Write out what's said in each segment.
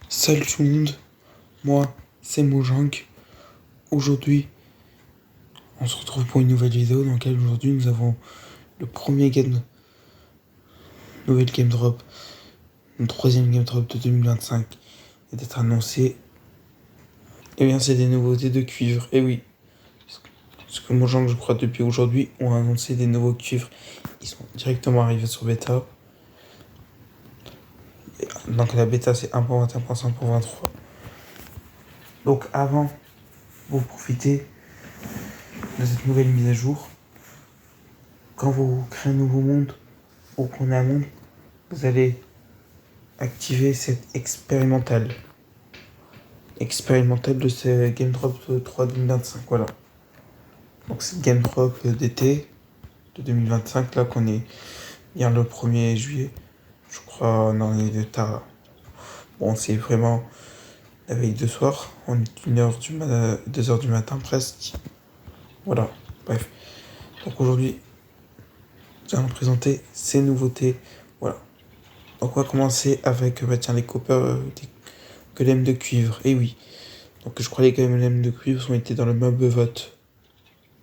Salut tout le monde, moi c'est Mojang. Aujourd'hui, on se retrouve pour une nouvelle vidéo dans laquelle aujourd'hui nous avons le premier nouvelle game drop, le troisième game drop de 2025 et d'être annoncé. Et bien c'est des nouveautés de cuivre, et oui, parce que Mojang je crois depuis aujourd'hui ont annoncé des nouveaux cuivres, ils sont directement arrivés sur bêta. Donc la bêta c'est 1.21.5 pour 23. Donc avant, vous profitez de cette nouvelle mise à jour. Quand vous créez un nouveau monde ou qu'on a un monde, vous allez activer cette expérimentale de ce Game Drop 3 2025. Voilà. Donc c'est Game Drop d'été de 2025, là qu'on est bien le 1er juillet. Je crois dans les états. Bon, c'est vraiment la veille de soir. On est 2h du matin presque. Voilà. Bref. Donc aujourd'hui, nous allons présenter ces nouveautés. Voilà. Donc on va commencer avec les copains des golems de cuivre. Et oui. Donc je crois que les golems de cuivre ont été dans le mob vote.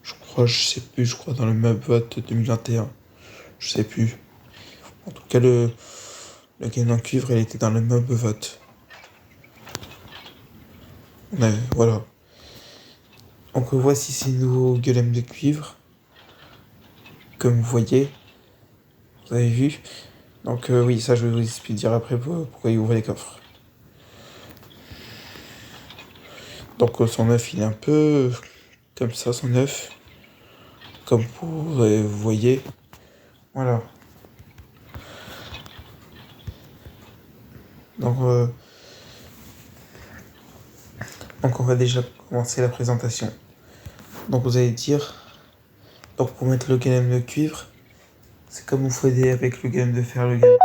Je crois dans le mob vote 2021. Je sais plus. En tout cas, le game en cuivre, il était dans le mob vote. Voilà. Donc voici ces nouveaux golems de cuivre. Comme vous voyez. Vous avez vu. Donc oui, ça je vais vous expliquer après pourquoi ils ouvrent les coffres. Donc son œuf, il est un peu comme ça, son œuf. Comme vous voyez. Voilà. Donc on va déjà commencer la présentation. Donc vous allez dire, donc pour mettre le golem de cuivre, c'est comme vous faisiez avec le golem de fer, le golem.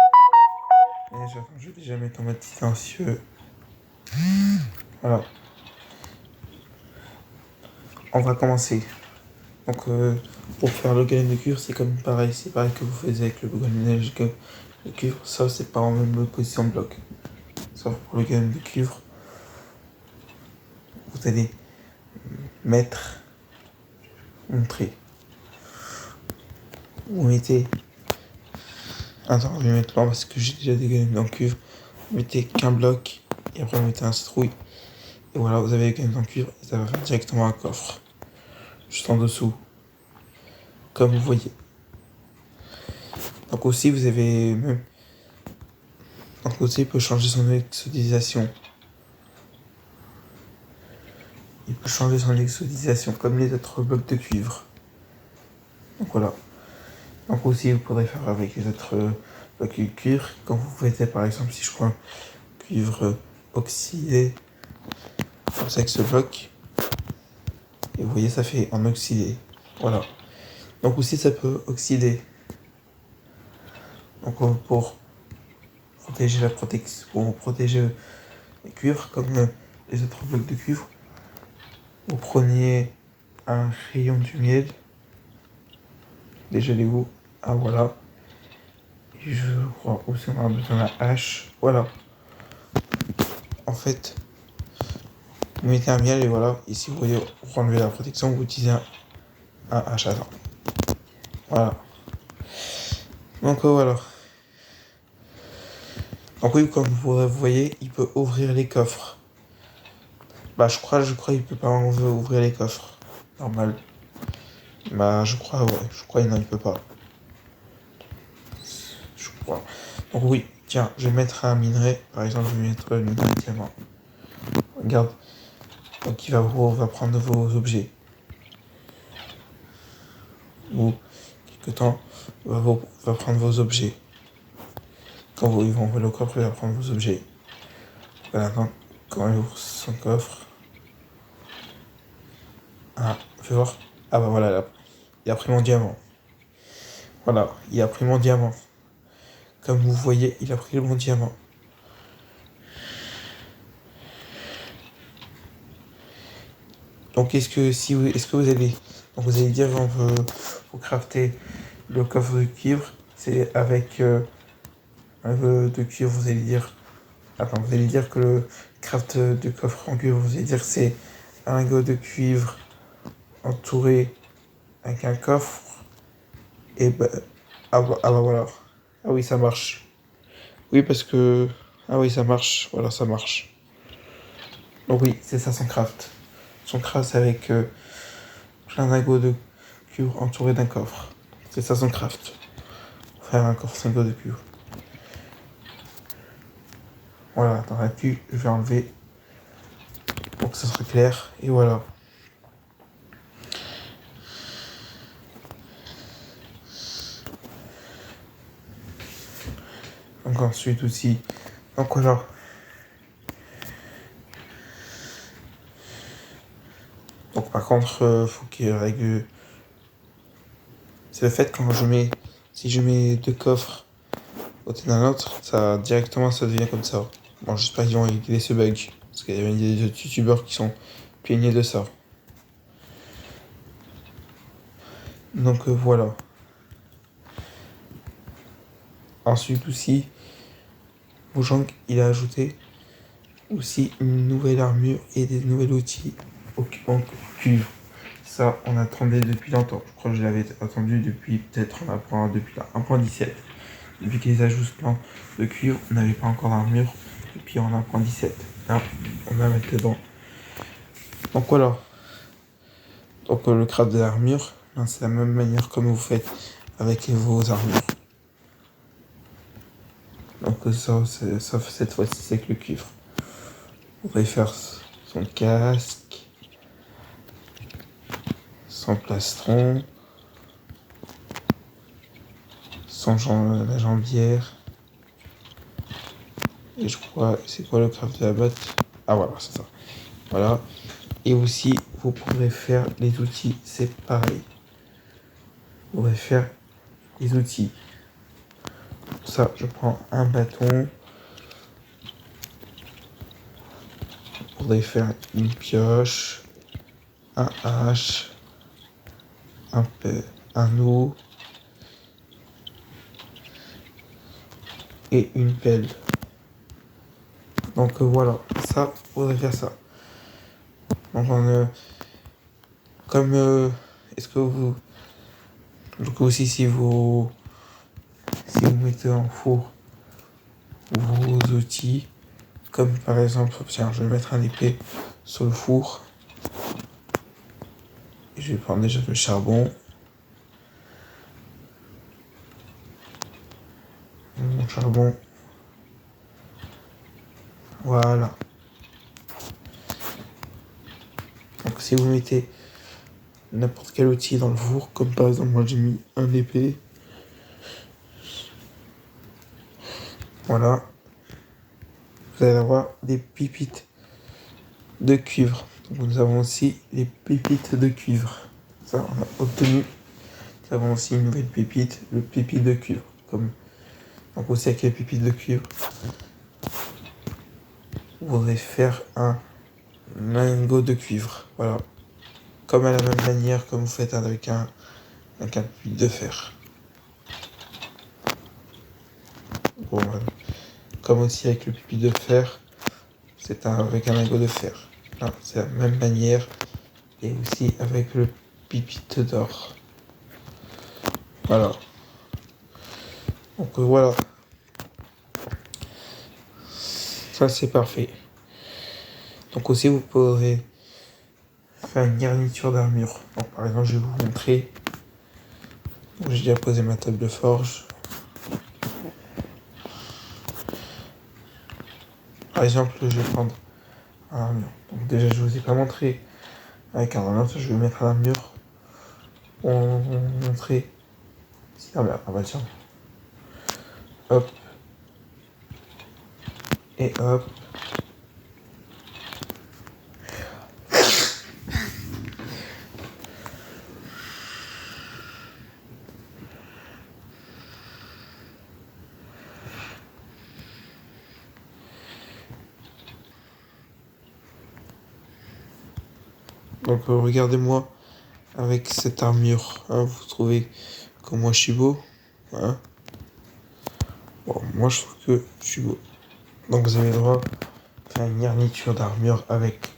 Je vais déjà mettre en mode silencieux. Voilà. On va commencer. Donc pour faire le golem de cuivre, c'est pareil que vous faisiez avec le golem de cuivre, ça c'est pas en même position de bloc. Sauf pour le golem de cuivre, vous allez montrer. Vous mettez. Attends, je vais mettre là parce que j'ai déjà des golems dans le cuivre. Vous mettez qu'un bloc et après vous mettez un citrouille. Et voilà, vous avez les golems dans le cuivre et ça va faire directement un coffre. Juste en dessous. Comme vous voyez. Donc aussi, vous avez même. Donc aussi, il peut changer son exodisation. Il peut changer son exodisation comme les autres blocs de cuivre. Donc voilà. Donc aussi, vous pourrez faire avec les autres blocs de cuivre. Quand vous faites par exemple, si je prends un cuivre oxydé, comme ça avec ce bloc. Et vous voyez, ça fait en oxydé. Voilà. Donc aussi, ça peut oxyder. Donc pour protéger pour protéger les cuivres, comme les autres blocs de cuivre, vous preniez un rayon du miel. Déjà les vous. Ah voilà. Et je crois aussi on a besoin d'un hache. Voilà. En fait, vous mettez un miel et voilà. Et si vous voulez enlever la protection, vous utilisez un hache. Attends. Voilà. Donc voilà. Donc oui, comme vous voyez, il peut ouvrir les coffres. Bah je crois il peut pas ouvrir les coffres. Normal. Bah je crois non il peut pas. Je crois. Donc oui, tiens, je vais mettre un minerai. Par exemple, je vais mettre le minerai diamant. Regarde. Donc il va prendre vos objets. Ou quelque temps, il va prendre vos objets. Quand ils vont ouvrir le coffre, il va prendre vos objets. Voilà, quand il ouvre son coffre. Ah, fais voir. Ah bah voilà, là. Il a pris mon diamant. Voilà, il a pris mon diamant. Comme vous voyez, il a pris mon diamant. Donc est-ce que vous allez. Donc vous allez dire vous crafter le coffre de cuivre. C'est avec un de cuivre, vous allez dire Attends, vous allez dire que le craft de coffre en cuivre, vous allez dire que c'est un lingot de cuivre entouré avec un coffre. Et bah, ah bah voilà. Ah oui, ça marche. Oui, parce que... Ah oui, ça marche. Voilà, ça marche. Donc oui, c'est ça son craft. Son craft, c'est avec plein de lingots de cuivre entouré d'un coffre. C'est ça son craft. Faire un coffre 5 de cuivre. Voilà, dans la queue, je vais enlever pour que ça soit clair. Et voilà. Donc ensuite aussi. Donc voilà. Donc par contre, faut qu'il règle. C'est le fait quand je mets. Si je mets deux coffres au côté d'un autre, ça directement ça devient comme ça. Bon, j'espère qu'ils vont régler ce bug. Parce qu'il y avait des youtubeurs qui sont plaignés de ça. Donc voilà. Ensuite aussi, Mojang, il a ajouté aussi une nouvelle armure et des nouveaux outils en cuivre. Ça, on attendait depuis longtemps. Je crois que je l'avais attendu depuis peut-être depuis la 1.17. Depuis qu'ils ajoutent ce plan de cuivre, on n'avait pas encore d'armure depuis en 1.17. Là, on va mettre dedans. Donc voilà. Donc le craft de l'armure, c'est la même manière comme vous faites avec vos armures. Donc ça, sauf cette fois-ci, c'est avec le cuivre. Vous pourrez faire son casque, son plastron, la jambière. Et je crois, c'est quoi le craft de la botte? Ah voilà, c'est ça. Voilà. Et aussi, vous pourrez faire les outils, c'est pareil. Vous pourrez faire les outils. Pour ça, je prends un bâton. Vous pourrez faire une pioche, un hache, un eau et une pelle. Donc voilà, ça, vous pourrez faire ça. Donc comme est-ce que vous donc aussi si vous mettez en four vos outils, comme par exemple, tiens, je vais mettre un épée sur le four. Et je vais prendre déjà le charbon. Mon charbon. Voilà. Donc si vous mettez n'importe quel outil dans le four, comme par exemple moi j'ai mis un épée. Voilà. Vous allez avoir des pépites de cuivre. Donc nous avons aussi les pépites de cuivre. Ça, on a obtenu. Nous avons aussi une nouvelle pépite, le pépite de cuivre. Donc aussi avec les pépites de cuivre, vous pourrez faire un lingot de cuivre. Voilà. Comme à la même manière comme vous faites avec un pépite de fer. Bon, voilà. Comme aussi avec le pépite de fer, c'est avec un lingot de fer. Là, c'est la même manière. Et aussi avec le pépite d'or. Voilà. Donc voilà. Ça c'est parfait. Donc aussi vous pourrez faire une garniture d'armure. Donc par exemple je vais vous montrer. J'ai déjà posé ma table de forge. Par exemple je vais prendre un armure. Donc déjà je vous ai pas montré avec un armure. Je vais mettre un armure pour vous montrer. Ah bah tiens. Hop. Et hop. Donc regardez-moi avec cette armure. Hein, vous trouvez que moi je suis beau, hein? Bon, moi je trouve que je suis beau. Donc vous avez le droit de faire une garniture d'armure avec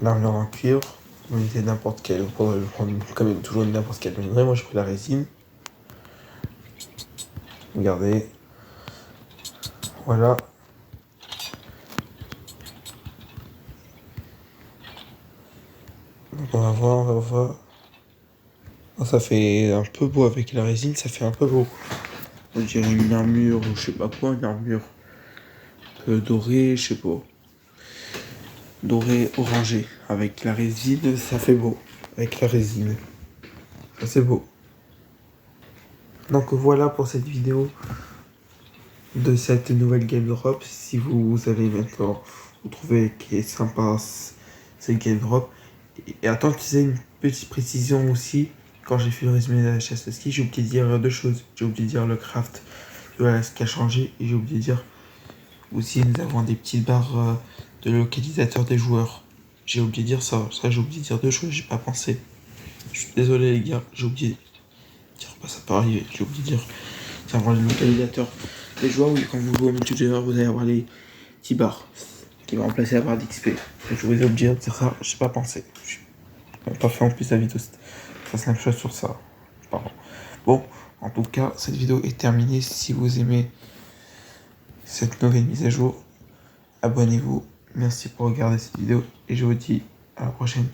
l'armure en cuivre. Vous mettez n'importe quelle, vous pourrez prendre quand même toujours n'importe quelle minerai. Moi j'ai pris la résine. Regardez. Voilà. Donc on va voir, on va voir. Oh, ça fait un peu beau avec la résine, ça fait un peu beau. On dirait une armure ou je sais pas quoi, une armure dorée, je sais pas. Doré orangé. Avec la résine, ça fait beau. Avec la résine. Ça c'est beau. Donc voilà pour cette vidéo de cette nouvelle Game Drop. Si vous avez maintenant, vous trouvez qui est sympa cette Game Drop. Et attends, tu sais, une petite précision aussi. Quand j'ai fait le résumé de la chasse à ski, j'ai oublié de dire deux choses. J'ai oublié de dire le craft de la ce qui a changé. Et j'ai oublié de dire aussi, nous avons des petites barres de localisateur des joueurs. J'ai oublié de dire ça. Ça, j'ai oublié de dire deux choses, j'ai pas pensé. Je suis désolé, les gars, j'ai oublié de dire, bah, ça peut arriver. J'ai oublié de dire, c'est avoir les localisateurs des joueurs. Oui, quand vous jouez au multijoueur, vous allez avoir les petits barres qui vont remplacer la barre d'XP. Je vous ai oublié de dire ça, j'ai pas pensé. Je n'ai pas fait en plus la vidéo. Ça, c'est la même chose sur ça. Pardon. Bon, en tout cas, cette vidéo est terminée. Si vous aimez cette nouvelle mise à jour, abonnez-vous. Merci pour regarder cette vidéo et je vous dis à la prochaine.